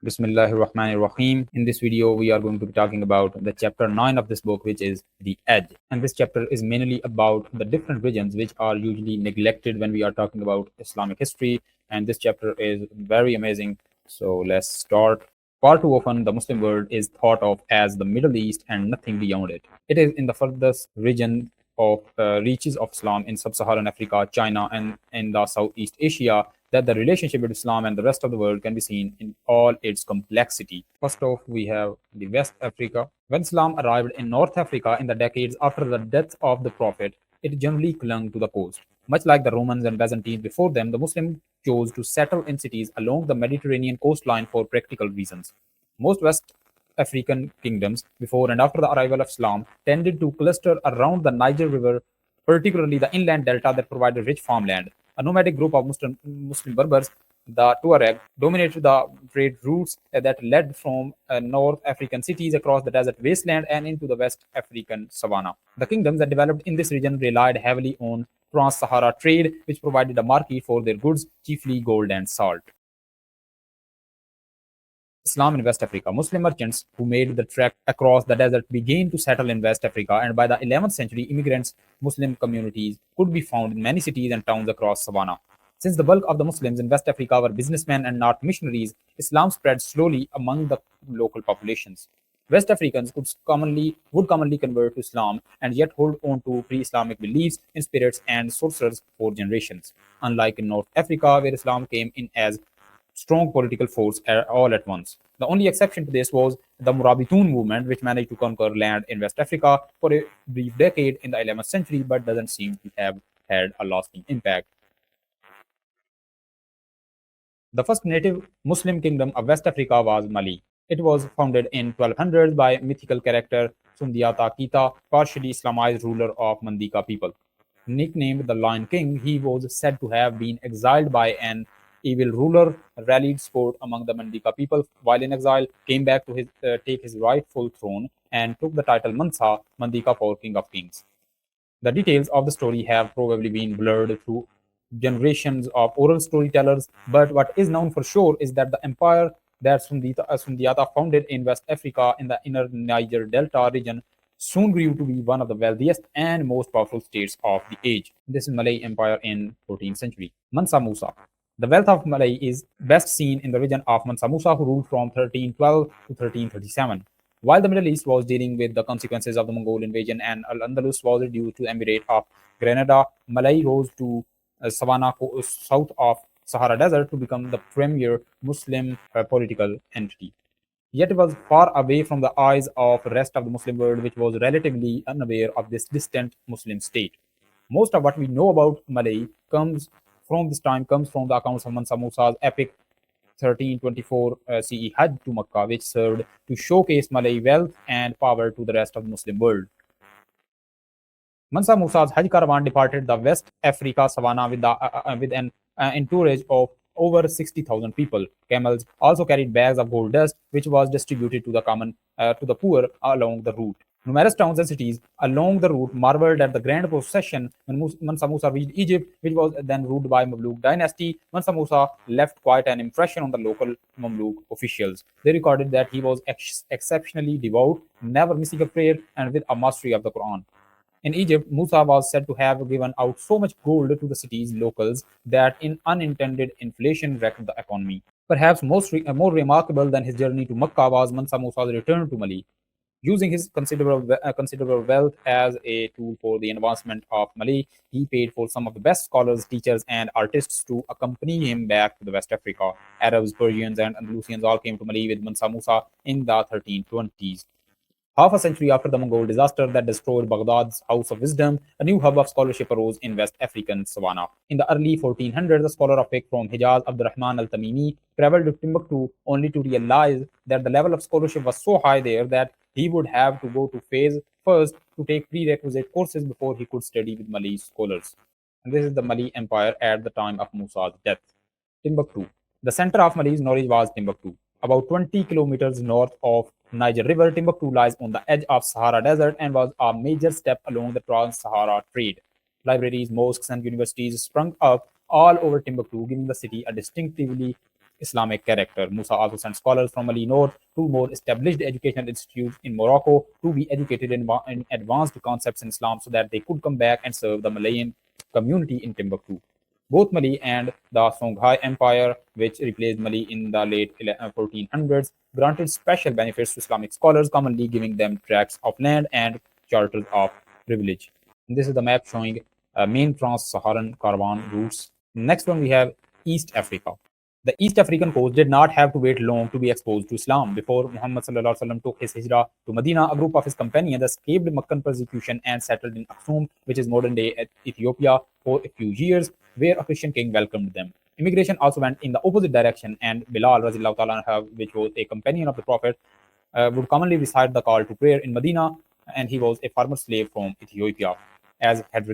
Bismillahir Rahmanir Rahim. In this video, we are going to be talking about the chapter 9 of this book, which is The Edge. And this chapter is mainly about the different regions which are usually neglected when we are talking about Islamic history. And this chapter is very amazing. So let's start. Far too often, the Muslim world is thought of as the Middle East and nothing beyond it. It is in the furthest region of reaches of Islam in sub-Saharan Africa, China, and in the Southeast Asia that the relationship with Islam and the rest of the world can be seen in all its complexity. First off, we have the West Africa. When Islam arrived in North Africa in the decades after the death of the Prophet, it generally clung to the coast. Much like the Romans and Byzantines before them, the Muslims chose to settle in cities along the Mediterranean coastline for practical reasons. Most West African kingdoms, before and after the arrival of Islam, tended to cluster around the Niger River, particularly the inland delta that provided rich farmland. A nomadic group of Muslim Berbers, the Tuareg, dominated the trade routes that led from North African cities across the desert wasteland and into the West African savanna. The kingdoms that developed in this region relied heavily on trans-Sahara trade, which provided a market for their goods, chiefly gold and salt. Islam in West Africa. Muslim merchants who made the trek across the desert began to settle in West Africa, and by the 11th century, immigrants, Muslim communities could be found in many cities and towns across Savannah. Since the bulk of the Muslims in West Africa were businessmen and not missionaries, Islam spread slowly among the local populations. West Africans would commonly convert to Islam and yet hold on to pre-Islamic beliefs in spirits and sorcerers for generations. Unlike in North Africa, where Islam came in as strong political force all at once. The only exception to this was the Murabitun movement, which managed to conquer land in West Africa for a brief decade in the 11th century, but doesn't seem to have had a lasting impact. The first native Muslim kingdom of West Africa was Mali. It was founded in 1200s by mythical character Sundiata Keita, partially Islamized ruler of Mandika people. Nicknamed the Lion King, he was said to have been exiled by an evil ruler, rallied support among the Mandika people while in exile, came back to take his rightful throne, and took the title Mansa, Mandika for King of Kings. The details of the story have probably been blurred through generations of oral storytellers, but what is known for sure is that the empire that Sundiata founded in West Africa in the inner Niger Delta region soon grew to be one of the wealthiest and most powerful states of the age. This is Malay Empire in 14th century. Mansa Musa. The wealth of Malay is best seen in the region of Mansa Musa, who ruled from 1312 to 1337. While the Middle East was dealing with the consequences of the Mongol invasion and Al-Andalus was reduced to Emirate of Granada, Malay rose to Savannah, south of Sahara Desert, to become the premier Muslim political entity. Yet it was far away from the eyes of the rest of the Muslim world, which was relatively unaware of this distant Muslim state. Most of what we know about Malay comes from the accounts of Mansa Musa's epic 1324 CE Hajj to Makkah, which served to showcase Malay wealth and power to the rest of the Muslim world. Mansa Musa's Hajj caravan departed the West Africa savanna with an entourage of over 60,000 people. Camels also carried bags of gold dust, which was distributed to the poor along the route. Numerous towns and cities along the route marveled at the grand procession when Mansa Musa reached Egypt, which was then ruled by Mamluk dynasty. Mansa Musa left quite an impression on the local Mamluk officials. They recorded that he was exceptionally devout, never missing a prayer, and with a mastery of the Quran. In Egypt, Musa was said to have given out so much gold to the city's locals that in unintended inflation wrecked the economy. Perhaps more remarkable than his journey to Makkah was Mansa Musa's return to Mali. Using his considerable wealth as a tool for the advancement of Mali, he paid for some of the best scholars, teachers, and artists to accompany him back to the West Africa. Arabs, Persians, and Andalusians all came to Mali with Mansa Musa in the 1320s. Half a century after the Mongol disaster that destroyed Baghdad's House of Wisdom, a new hub of scholarship arose in West African savanna. In the early 1400s, a scholar of fiqh from Hijaz, Abdurrahman al-Tamimi, traveled to Timbuktu only to realize that the level of scholarship was so high there that he would have to go to Fez first to take prerequisite courses before he could study with Mali scholars. And this is the Mali Empire at the time of Musa's death. Timbuktu. The center of Mali's knowledge was Timbuktu. About 20 kilometers north of Niger River, Timbuktu lies on the edge of Sahara Desert and was a major step along the Trans-Sahara trade. Libraries, mosques, and universities sprung up all over Timbuktu, giving the city a distinctively Islamic character. Musa also sent scholars from Mali North to more established educational institutes in Morocco to be educated in advanced concepts in Islam so that they could come back and serve the Malayan community in Timbuktu. Both Mali and the Songhai Empire, which replaced Mali in the late 1400s, granted special benefits to Islamic scholars, commonly giving them tracts of land and charters of privilege. And this is the map showing main trans-Saharan caravan routes. Next one we have East Africa. The East African coast did not have to wait long to be exposed to Islam. Before Muhammad took his hijrah to Medina, a group of his companions escaped Meccan persecution and settled in Aksum, which is modern-day Ethiopia, for a few years, where a Christian king welcomed them. Immigration also went in the opposite direction, and Bilal, which was a companion of the Prophet, would commonly recite the call to prayer in Medina, and he was a former slave from Ethiopia. As had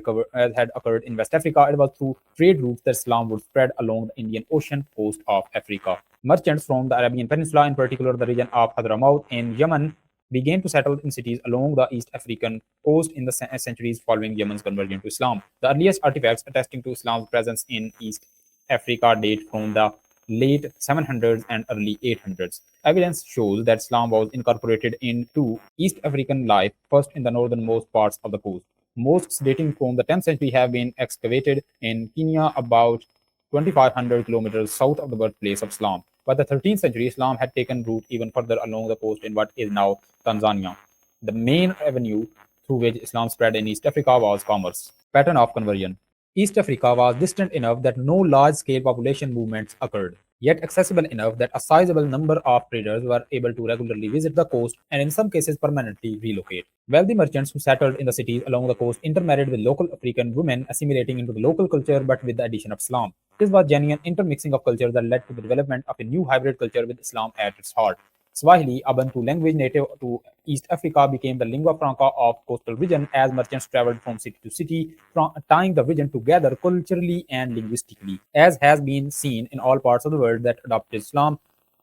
occurred in West Africa, it was through trade routes that Islam would spread along the Indian Ocean coast of Africa. Merchants from the Arabian Peninsula, in particular the region of Hadramaut in Yemen, began to settle in cities along the East African coast in the centuries following Yemen's conversion to Islam. The earliest artifacts attesting to Islam's presence in East Africa date from the late 700s and early 800s. Evidence shows that Islam was incorporated into East African life first in the northernmost parts of the coast. Mosques dating from the 10th century have been excavated in Kenya, about 2,500 kilometers south of the birthplace of Islam. By the 13th century, Islam had taken root even further along the coast in what is now Tanzania. The main avenue through which Islam spread in East Africa was commerce. Pattern of conversion. East Africa was distant enough that no large-scale population movements occurred, yet accessible enough that a sizable number of traders were able to regularly visit the coast and in some cases permanently relocate. Wealthy merchants who settled in the cities along the coast intermarried with local African women, assimilating into the local culture but with the addition of Islam. This was genuine intermixing of cultures that led to the development of a new hybrid culture with Islam at its heart. Swahili, a Bantu language native to East Africa, became the lingua franca of coastal region as merchants traveled from city to city, tying the region together culturally and linguistically. As has been seen in all parts of the world that adopted Islam,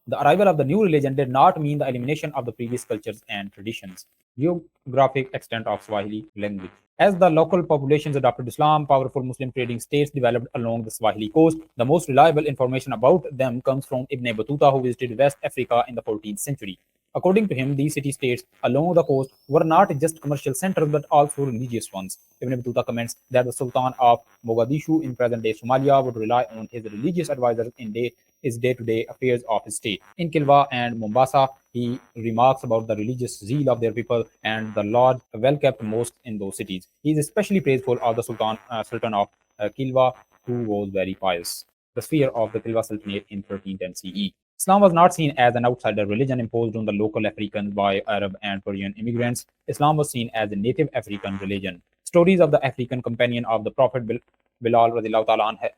the arrival of the new religion did not mean the elimination of the previous cultures and traditions. Geographic extent of Swahili language. As the local populations adopted Islam, powerful Muslim trading states developed along the Swahili coast. The most reliable information about them comes from Ibn Battuta, who visited West Africa in the 14th century. According to him, these city-states along the coast were not just commercial centers but also religious ones. Ibn Battuta comments that the Sultan of Mogadishu in present-day Somalia would rely on his religious advisors in his day-to-day affairs of his state. In Kilwa and Mombasa, he remarks about the religious zeal of their people and the large, well-kept mosques in those cities. He is especially praiseful of the Sultan of Kilwa, who was very pious. The sphere of the Kilwa Sultanate in 1310 CE. Islam was not seen as an outsider religion imposed on the local Africans by Arab and Persian immigrants. Islam was seen as a native African religion. Stories of the African companion of the Prophet Bilal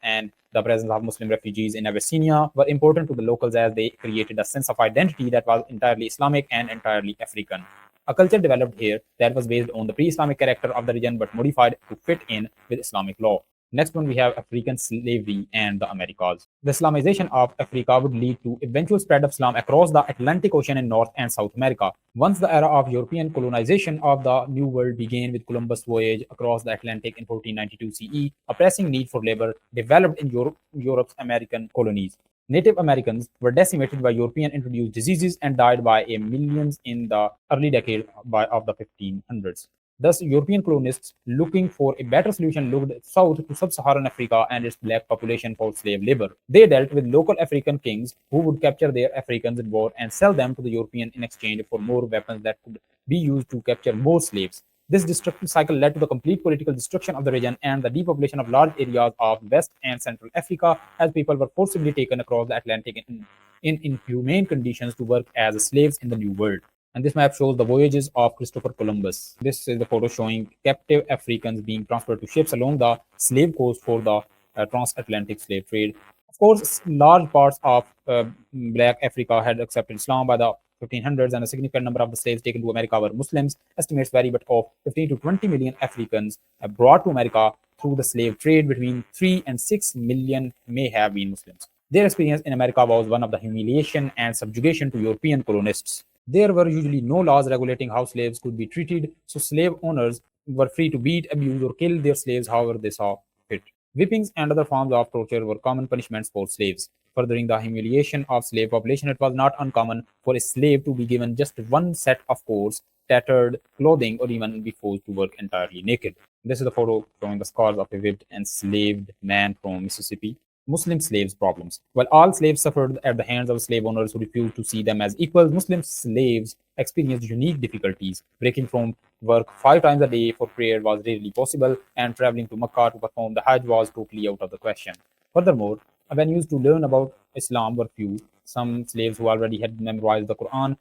and the presence of Muslim refugees in Abyssinia were important to the locals as they created a sense of identity that was entirely Islamic and entirely African. A culture developed here that was based on the pre-Islamic character of the region but modified to fit in with Islamic law. Next one, we have African slavery and the Americas. The Islamization of Africa would lead to eventual spread of Islam across the Atlantic Ocean in North and South America. Once the era of European colonization of the New World began with Columbus' voyage across the Atlantic in 1492 CE, a pressing need for labor developed in Europe's American colonies. Native Americans were decimated by European introduced diseases and died by millions in the early decade of the 1500s. Thus, European colonists looking for a better solution looked south to sub-Saharan Africa and its black population for slave labor. They dealt with local African kings who would capture their Africans in war and sell them to the European in exchange for more weapons that could be used to capture more slaves. This destructive cycle led to the complete political destruction of the region and the depopulation of large areas of West and Central Africa as people were forcibly taken across the Atlantic in inhumane conditions to work as slaves in the New World. And this map shows the voyages of Christopher Columbus. This is the photo showing captive Africans being transferred to ships along the slave coast for the transatlantic slave trade. Of course, large parts of Black Africa had accepted Islam by the 1500s, and a significant number of the slaves taken to America were Muslims. Estimates vary, but of 15 to 20 million Africans brought to America through the slave trade, between 3 and 6 million may have been Muslims. Their experience in America was one of the humiliation and subjugation to European colonists. There were usually no laws regulating how slaves could be treated, so slave owners were free to beat, abuse, or kill their slaves however they saw fit. Whippings and other forms of torture were common punishments for slaves. furthering the humiliation of slave population. It was not uncommon for a slave to be given just one set of coarse, tattered clothing, or even be forced to work entirely naked. This is a photo showing the scars of a whipped, enslaved man from Mississippi. Muslim slaves' problems. While all slaves suffered at the hands of slave owners who refused to see them as equals, Muslim slaves experienced unique difficulties. Breaking from work 5 times a day for prayer was rarely possible, and traveling to Makkah to perform the Hajj was totally out of the question. Furthermore, avenues to learn about Islam were few. Some slaves who already had memorized the Quran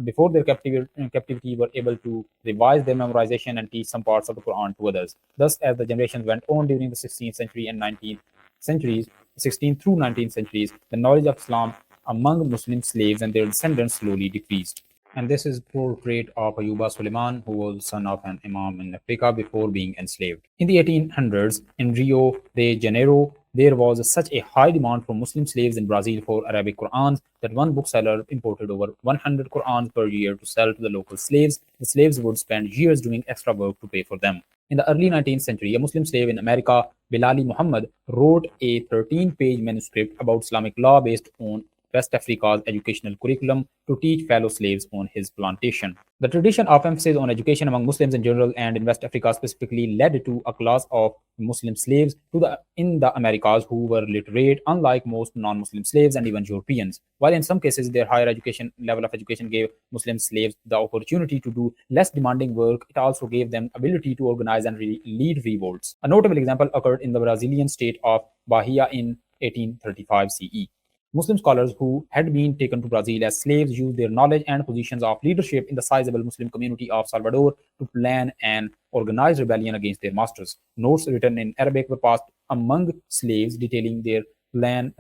before their captivity were able to revise their memorization and teach some parts of the Quran to others. Thus, as the generations went on during the 16th century and 19th centuries, 16th through 19th centuries, the knowledge of Islam among Muslim slaves and their descendants slowly decreased. And this is portrait of Ayuba Suleiman, who was son of an imam in Africa before being enslaved. In the 1800s, in Rio de Janeiro, there was such a high demand from Muslim slaves in Brazil for Arabic Qurans that one bookseller imported over 100 Qurans per year to sell to the local slaves. The slaves would spend years doing extra work to pay for them. In the early 19th century, a Muslim slave in America, Bilali Muhammad, wrote a 13-page manuscript about Islamic law based on West Africa's educational curriculum to teach fellow slaves on his plantation. The tradition of emphasis on education among Muslims in general and in West Africa specifically led to a class of Muslim slaves in the Americas who were literate, unlike most non-Muslim slaves and even Europeans. While in some cases their higher education level of education gave Muslim slaves the opportunity to do less demanding work, it also gave them ability to organize and lead revolts. A notable example occurred in the Brazilian state of Bahia in 1835 CE. Muslim scholars who had been taken to Brazil as slaves used their knowledge and positions of leadership in the sizable Muslim community of Salvador to plan an organized rebellion against their masters. Notes written in Arabic were passed among slaves detailing the plan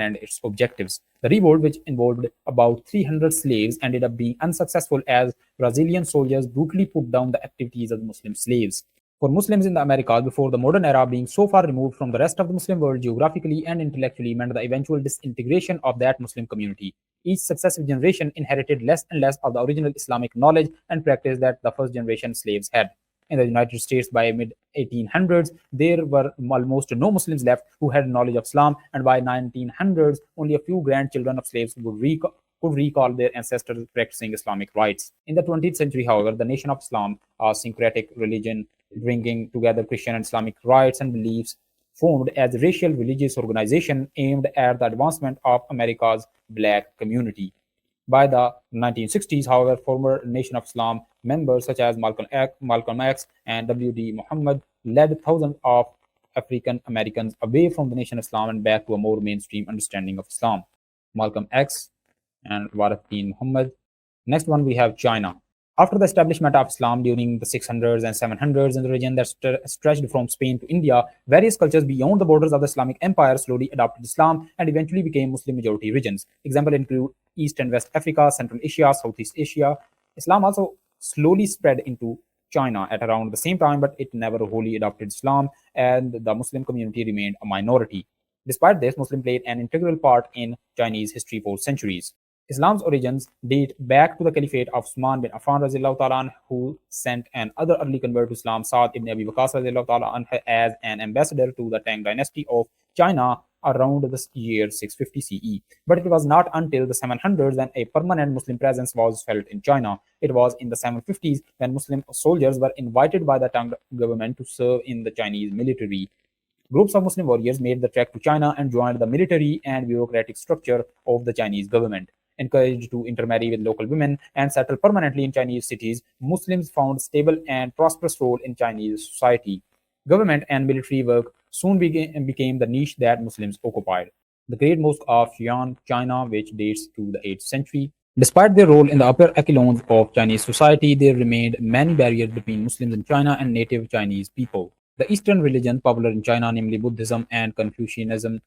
and its objectives. The revolt, which involved about 300 slaves, ended up being unsuccessful as Brazilian soldiers brutally put down the activities of the Muslim slaves. For Muslims in the Americas before the modern era, being so far removed from the rest of the Muslim world geographically and intellectually meant the eventual disintegration of that Muslim community. Each successive generation inherited less and less of the original Islamic knowledge and practice that the first generation slaves had. In the United States by mid 1800s, there were almost no Muslims left who had knowledge of Islam, and by 1900s, only a few grandchildren of slaves could recall their ancestors practicing Islamic rites. In the 20th century, however, the Nation of Islam, a syncretic religion bringing together Christian and Islamic rites and beliefs, formed as a racial religious organization aimed at the advancement of America's black community. By the 1960s, however, former Nation of Islam members such as Malcolm X and W.D. Muhammad led thousands of African Americans away from the Nation of Islam and back to a more mainstream understanding of Islam. Malcolm X and Warith Muhammad. Next one, we have China. After the establishment of Islam during the 600s and 700s in the region that stretched from Spain to India, various cultures beyond the borders of the Islamic Empire slowly adopted Islam and eventually became Muslim majority regions. Examples include East and West Africa, Central Asia, Southeast Asia. Islam also slowly spread into China at around the same time, but it never wholly adopted Islam, and the Muslim community remained a minority. Despite this, Muslims played an integral part in Chinese history for centuries. Islam's origins date back to the caliphate of Usman bin Affan ta'ala, who sent another early convert to Islam, Sa'd ibn Abi Waqqas ta'ala, as an ambassador to the Tang dynasty of China around the year 650 CE. But it was not until the 700s when a permanent Muslim presence was felt in China. It was in the 750s when Muslim soldiers were invited by the Tang government to serve in the Chinese military. Groups of Muslim warriors made the trek to China and joined the military and bureaucratic structure of the Chinese government. Encouraged to intermarry with local women and settle permanently in Chinese cities, Muslims found stable and prosperous role in Chinese society. Government and military work soon became the niche that Muslims occupied. The Great Mosque of Xi'an, China, which dates to the 8th century. Despite their role in the upper echelons of Chinese society, there remained many barriers between Muslims in China and native Chinese people. The Eastern religions popular in China, namely Buddhism and Confucianism,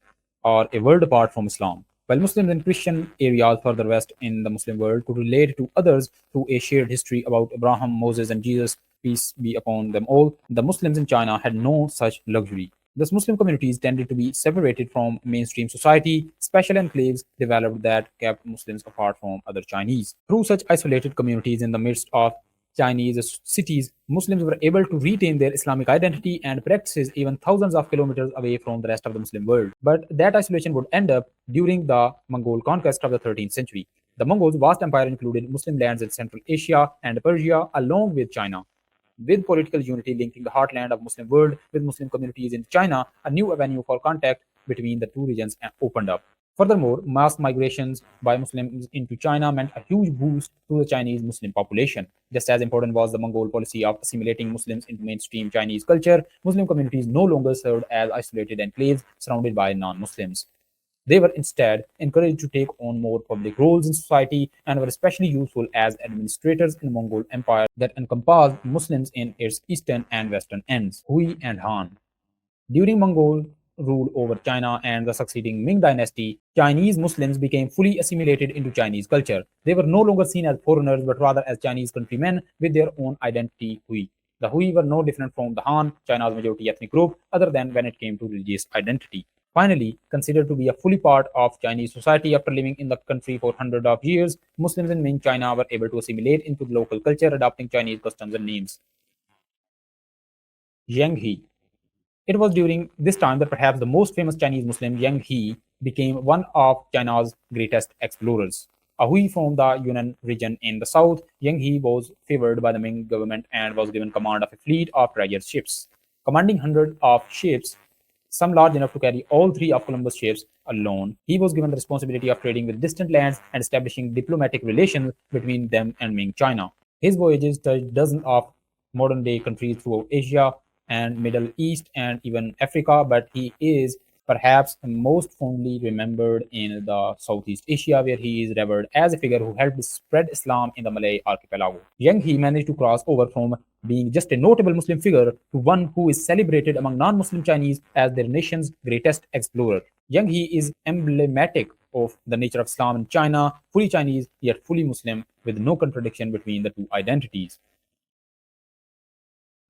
are a world apart from Islam. While Muslims in Christian areas further west in the Muslim world could relate to others through a shared history about Abraham, Moses, and Jesus, peace be upon them all, the Muslims in China had no such luxury. Thus, Muslim communities tended to be separated from mainstream society. Special enclaves developed that kept Muslims apart from other Chinese. Through such isolated communities in the midst of Chinese cities, Muslims were able to retain their Islamic identity and practices even thousands of kilometers away from the rest of the Muslim world. But that isolation would end up during the Mongol conquest of the 13th century. The Mongols' vast empire included Muslim lands in Central Asia and Persia, along with China. With political unity linking the heartland of Muslim world with Muslim communities in China, a new avenue for contact between the two regions opened up. Furthermore, mass migrations by Muslims into China meant a huge boost to the Chinese Muslim population. Just as important was the Mongol policy of assimilating Muslims into mainstream Chinese culture, Muslim communities no longer served as isolated enclaves surrounded by non Muslims. They were instead encouraged to take on more public roles in society and were especially useful as administrators in the Mongol Empire that encompassed Muslims in its eastern and western ends, Hui and Han. During Mongol rule over China and the succeeding Ming dynasty, Chinese Muslims became fully assimilated into Chinese culture. They were no longer seen as foreigners but rather as Chinese countrymen with their own identity, Hui. The Hui were no different from the Han, China's majority ethnic group, other than when it came to religious identity. Finally, considered to be a fully part of Chinese society after living in the country for hundreds of years, Muslims in Ming China were able to assimilate into the local culture, adopting Chinese customs and names. Yang He. It was during this time that perhaps the most famous Chinese Muslim, Yang He, became one of China's greatest explorers. A Hui from the Yunnan region in the south, Yang He was favored by the Ming government and was given command of a fleet of treasure ships. Commanding hundreds of ships, some large enough to carry all three of Columbus' ships alone, he was given the responsibility of trading with distant lands and establishing diplomatic relations between them and Ming China. His voyages touched dozens of modern day countries throughout Asia and Middle East and even Africa, but he is perhaps most fondly remembered in the Southeast Asia, where he is revered as a figure who helped spread Islam in the Malay archipelago. Yang He managed to cross over from being just a notable Muslim figure to one who is celebrated among non-Muslim Chinese as their nation's greatest explorer. Yang He is emblematic of the nature of Islam in China, fully Chinese yet fully Muslim, with no contradiction between the two identities.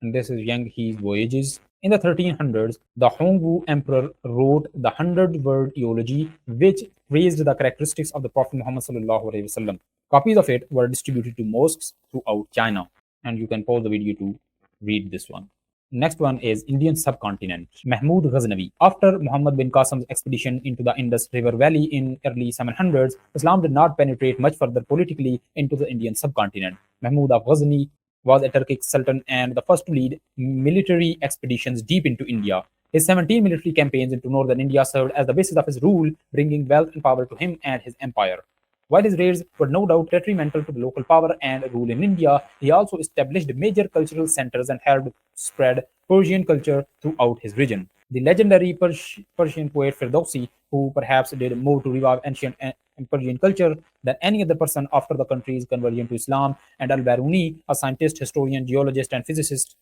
And this is Yang He's voyages. In the 1300s, the Hongwu Emperor wrote the 100-word eulogy, which praised the characteristics of the Prophet Muhammad sallallahu alaihi wasallam. Copies of it were distributed to mosques throughout China, and you can pause the video to read this one. Next one is Indian subcontinent. Mahmud Ghaznavi. After Muhammad bin Qasim's expedition into the Indus River Valley in early 700s, Islam did not penetrate much further politically into the Indian subcontinent. Mahmud of Ghazni was a Turkic sultan and the first to lead military expeditions deep into India. His 17 military campaigns into northern India served as the basis of his rule, bringing wealth and power to him and his empire. While his raids were no doubt detrimental to the local power and rule in India, he also established major cultural centers and helped spread Persian culture throughout his region. The legendary Persian poet Ferdowsi, who perhaps did more to revive ancient Persian culture than any other person after the country's conversion to Islam, and Al-Baruni, a scientist, historian, geologist, and physicist,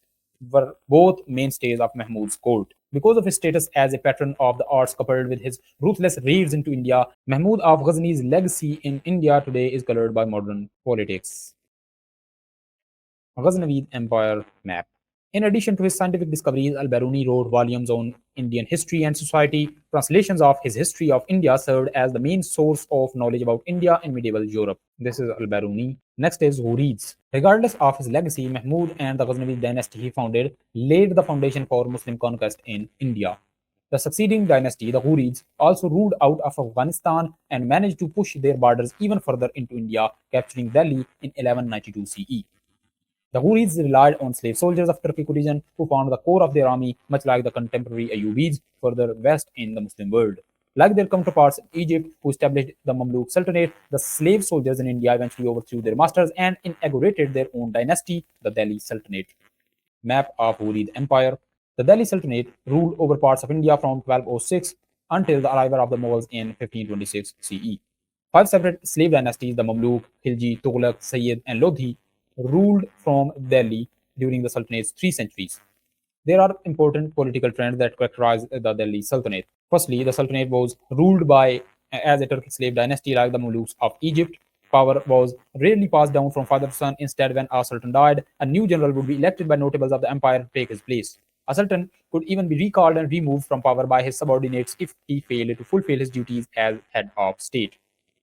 were both mainstays of Mahmud's court. Because of his status as a patron of the arts coupled with his ruthless raids into India, Mahmud of Ghazni's legacy in India today is colored by modern politics. Ghaznavid Empire Map. In addition to his scientific discoveries, Al-Baruni wrote volumes on Indian history and society. Translations of his History of India served as the main source of knowledge about India in medieval Europe. This is Al-Baruni. Next is Ghurids. Regardless of his legacy, Mahmud and the Ghaznavid dynasty he founded laid the foundation for Muslim conquest in India. The succeeding dynasty, the Ghurids, also ruled out of Afghanistan and managed to push their borders even further into India, capturing Delhi in 1192 CE. The Ghurids relied on slave soldiers of Turkic origin who formed the core of their army, much like the contemporary Ayyubids further west in the Muslim world. Like their counterparts in Egypt, who established the Mamluk Sultanate, the slave soldiers in India eventually overthrew their masters and inaugurated their own dynasty, the Delhi Sultanate. Map of Ghurid Empire. The Delhi Sultanate ruled over parts of India from 1206 until the arrival of the Mughals in 1526 CE. Five separate slave dynasties, the Mamluk, Khilji, Tughlaq, Sayyid, and Lodhi, ruled from Delhi during the Sultanate's 3 centuries. There are important political trends that characterize the Delhi Sultanate. Firstly, the Sultanate was ruled by as a Turkic slave dynasty like the Maluks of Egypt. Power was rarely passed down from father to son. Instead, when a sultan died, a new general would be elected by notables of the empire to take his place. A sultan could even be recalled and removed from power by his subordinates if he failed to fulfill his duties as head of state.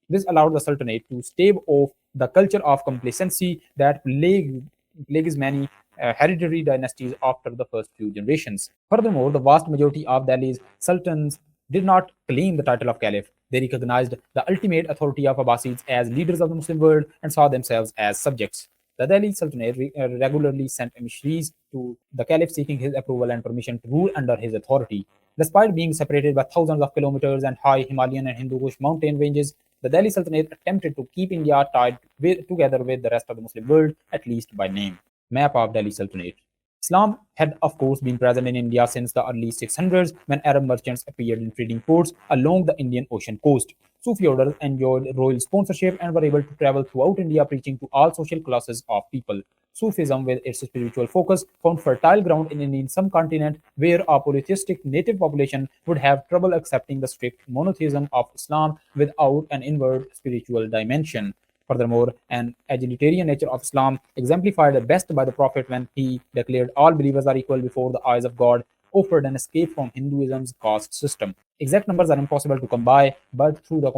This allowed the Sultanate to stave off the culture of complacency that plagued plagues many hereditary dynasties after the first few generations. Furthermore, the vast majority of Delhi's sultans did not claim the title of caliph. They recognized the ultimate authority of Abbasids as leaders of the Muslim world and saw themselves as subjects. The Delhi Sultanate regularly sent emissaries to the caliph seeking his approval and permission to rule under his authority. Despite being separated by thousands of kilometers and high Himalayan and Hindu Kush mountain ranges, the Delhi Sultanate attempted to keep India tied together with the rest of the Muslim world, at least by name. Map of Delhi Sultanate. Islam had, of course, been present in India since the early 600s when Arab merchants appeared in trading ports along the Indian Ocean coast. Sufi orders enjoyed royal sponsorship and were able to travel throughout India preaching to all social classes of people. Sufism, with its spiritual focus, found fertile ground in Indian subcontinent where a polytheistic native population would have trouble accepting the strict monotheism of Islam without an inward spiritual dimension. Furthermore, an egalitarian nature of Islam, exemplified best by the Prophet when he declared all believers are equal before the eyes of God, offered an escape from Hinduism's caste system. Exact numbers are impossible to come by, but through the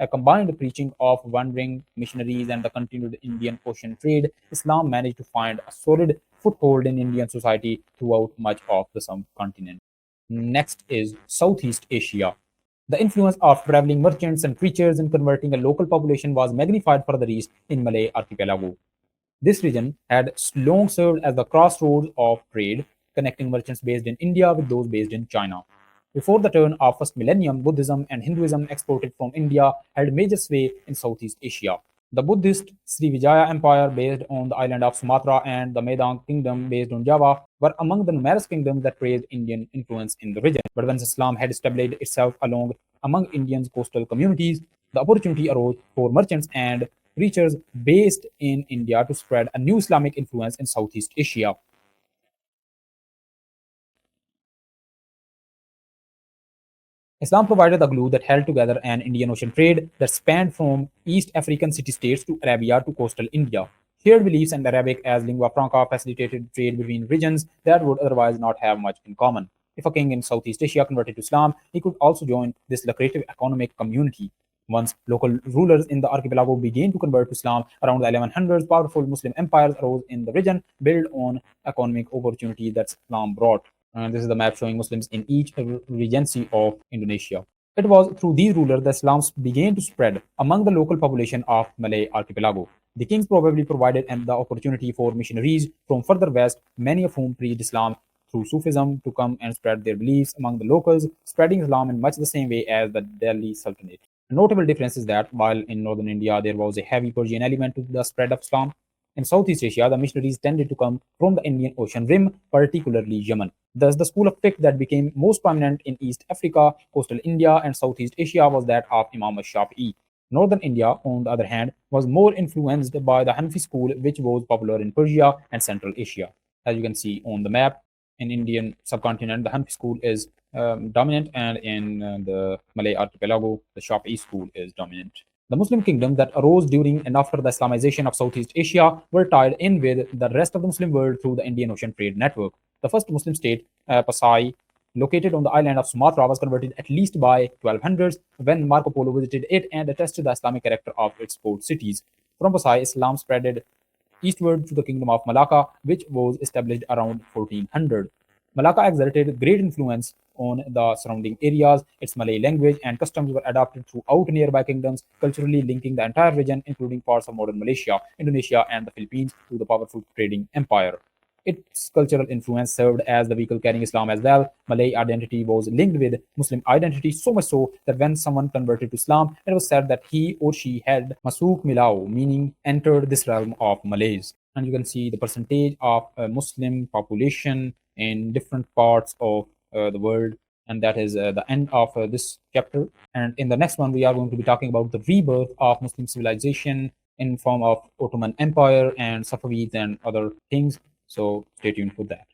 combined preaching of wandering missionaries and the continued Indian Ocean trade, Islam managed to find a solid foothold in Indian society throughout much of the subcontinent. Next is Southeast Asia. The influence of traveling merchants and preachers in converting a local population was magnified further east in Malay archipelago. This region had long served as the crossroads of trade, connecting merchants based in India with those based in China. Before the turn of first millennium, Buddhism and Hinduism exported from India held major sway in Southeast Asia. The Buddhist Srivijaya Empire, based on the island of Sumatra, and the Medang Kingdom, based on Java, were among the numerous kingdoms that praised Indian influence in the region. But once Islam had established itself among Indians' coastal communities, the opportunity arose for merchants and preachers based in India to spread a new Islamic influence in Southeast Asia. Islam provided the glue that held together an Indian Ocean trade that spanned from East African city-states to Arabia to coastal India. Shared beliefs and Arabic as lingua franca facilitated trade between regions that would otherwise not have much in common. If a king in Southeast Asia converted to Islam, he could also join this lucrative economic community. Once local rulers in the archipelago began to convert to Islam around the 1100s, powerful Muslim empires arose in the region, built on economic opportunity that Islam brought. This is the map showing Muslims in each regency of Indonesia. It was through these rulers that Islam began to spread among the local population of Malay archipelago. The kings probably provided the opportunity for missionaries from further west, many of whom preached Islam through Sufism, to come and spread their beliefs among the locals, spreading Islam in much the same way as the Delhi Sultanate. A notable difference is that while in northern India there was a heavy Persian element to the spread of Islam, in Southeast Asia the missionaries tended to come from the Indian Ocean rim, particularly Yemen. Thus, the school of fiqh that became most prominent in East Africa, coastal India, and Southeast Asia was that of Imam Shafi'i. Northern India, on the other hand, was more influenced by the Hanafi school, which was popular in Persia and Central Asia. As you can see on the map, in Indian subcontinent, the Hanafi school is dominant, and in the Malay archipelago, the Shafi'i school is dominant. The Muslim kingdoms that arose during and after the Islamization of Southeast Asia were tied in with the rest of the Muslim world through the Indian Ocean trade network. The first Muslim state, Pasai, located on the island of Sumatra, was converted at least by 1200s when Marco Polo visited it and attested the Islamic character of its port cities. From Pasai, Islam spread eastward to the kingdom of Malacca, which was established around 1400. Malacca exerted great influence on the surrounding areas. Its Malay language and customs were adopted throughout nearby kingdoms, culturally linking the entire region, including parts of modern Malaysia, Indonesia, and the Philippines, to the powerful trading empire. Its cultural influence served as the vehicle carrying Islam as well. Malay identity was linked with Muslim identity, so much so that when someone converted to Islam, it was said that he or she had Masuk Milau, meaning entered this realm of Malays. And you can see the percentage of Muslim population in different parts of the world. And that is the end of this chapter. And in the next one, we are going to be talking about the rebirth of Muslim civilization in form of Ottoman Empire and Safavids and other things. So stay tuned for that.